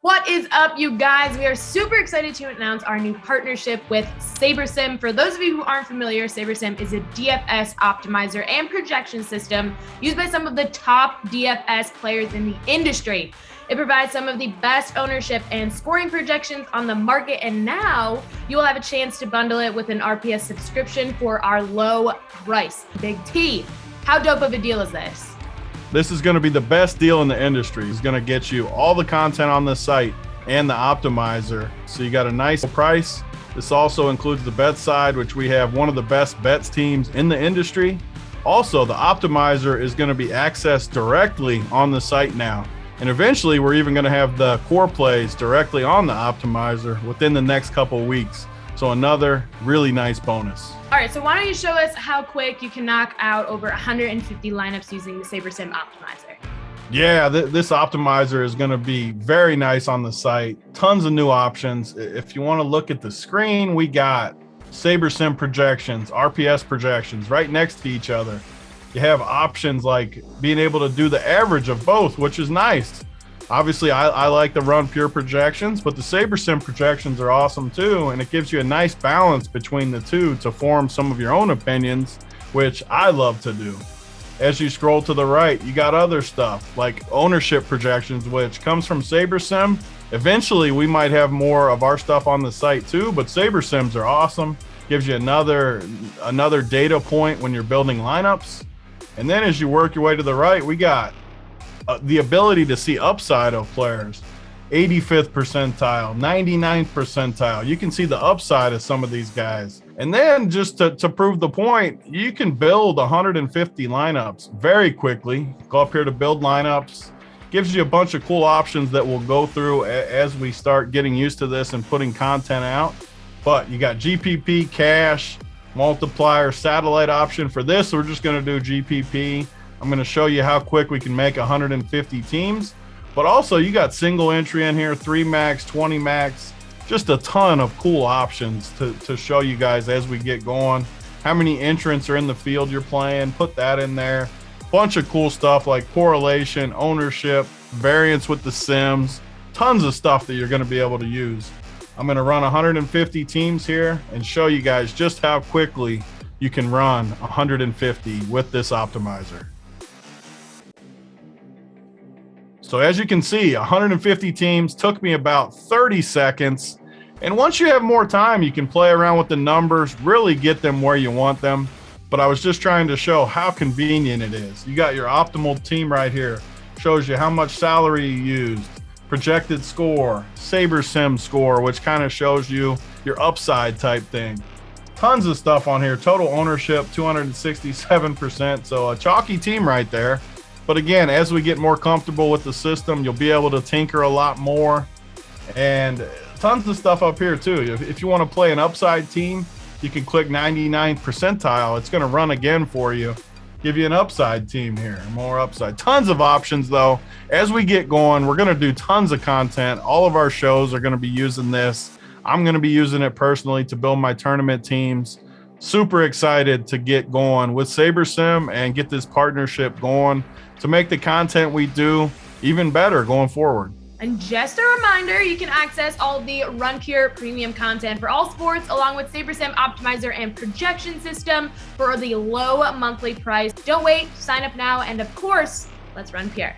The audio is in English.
What is up, you guys? We are super excited to announce our new partnership with Sabersim. For those of you who aren't familiar, Sabersim is a DFS optimizer and projection system used by some of the top DFS players in the industry. It provides some of the best ownership and scoring projections on the market, and now you will have a chance to bundle it with an RPS subscription for our low price. BigT, how dope of a deal is this? This is going to be the best deal in the industry. It's going to get you all the content on the site and the optimizer. So you got a nice price. This also includes the bet side, which we have one of the best bets teams in the industry. Also, the optimizer is going to be accessed directly on the site now. And eventually, we're even going to have the core plays directly on the optimizer within the next couple of weeks. So another really nice bonus. All right, so why don't you show us how quick you can knock out over 150 lineups using the Sabersim optimizer? Yeah, this optimizer is going to be very nice on the site. Tons of new options. If you want to look at the screen, we got Sabersim projections, RPS projections right next to each other. You have options like being able to do the average of both, which is nice. Obviously, I like the Run Pure projections, but the Sabersim projections are awesome too, and it gives you a nice balance between the two to form some of your own opinions, which I love to do. As you scroll to the right, you got other stuff like ownership projections, which comes from Sabersim. Eventually, we might have more of our stuff on the site too, but Sabersims are awesome. Gives you another data point when you're building lineups. And then as you work your way to the right, we got the ability to see upside of players, 85th percentile, 99th percentile. You can see the upside of some of these guys. And then just to prove the point, you can build 150 lineups very quickly. Go up here to build lineups. Gives you a bunch of cool options that we'll go through as we start getting used to this and putting content out. But you got GPP, cash, multiplier, satellite option. For this, we're just going to do GPP. I'm going to show you how quick we can make 150 teams, but also you got single entry in here, 3 max, 20 max, just a ton of cool options to show you guys as we get going. How many entrants are in the field you're playing, put that in there. Bunch of cool stuff like correlation, ownership, variance with the sims, tons of stuff that you're going to be able to use. I'm going to run 150 teams here and show you guys just how quickly you can run 150 with this optimizer. So as you can see, 150 teams took me about 30 seconds. And once you have more time, you can play around with the numbers, really get them where you want them. But I was just trying to show how convenient it is. You got your optimal team right here. Shows you how much salary you used, projected score, Sabersim score, which kind of shows you your upside type thing. Tons of stuff on here. Total ownership, 267%. So a chalky team right there. But again, as we get more comfortable with the system, you'll be able to tinker a lot more. And tons of stuff up here too. If you want to play an upside team, you can click 99th percentile. It's going to run again for you. Give you an upside team here, more upside. Tons of options though. As we get going, we're going to do tons of content. All of our shows are going to be using this. I'm going to be using it personally to build my tournament teams. Super excited to get going with Sabersim and get this partnership going to make the content we do even better going forward. And just a reminder, you can access all of the Run Pure premium content for all sports, along with Sabersim optimizer and projection system for the low monthly price. Don't wait, sign up now, and of course, let's Run Pure.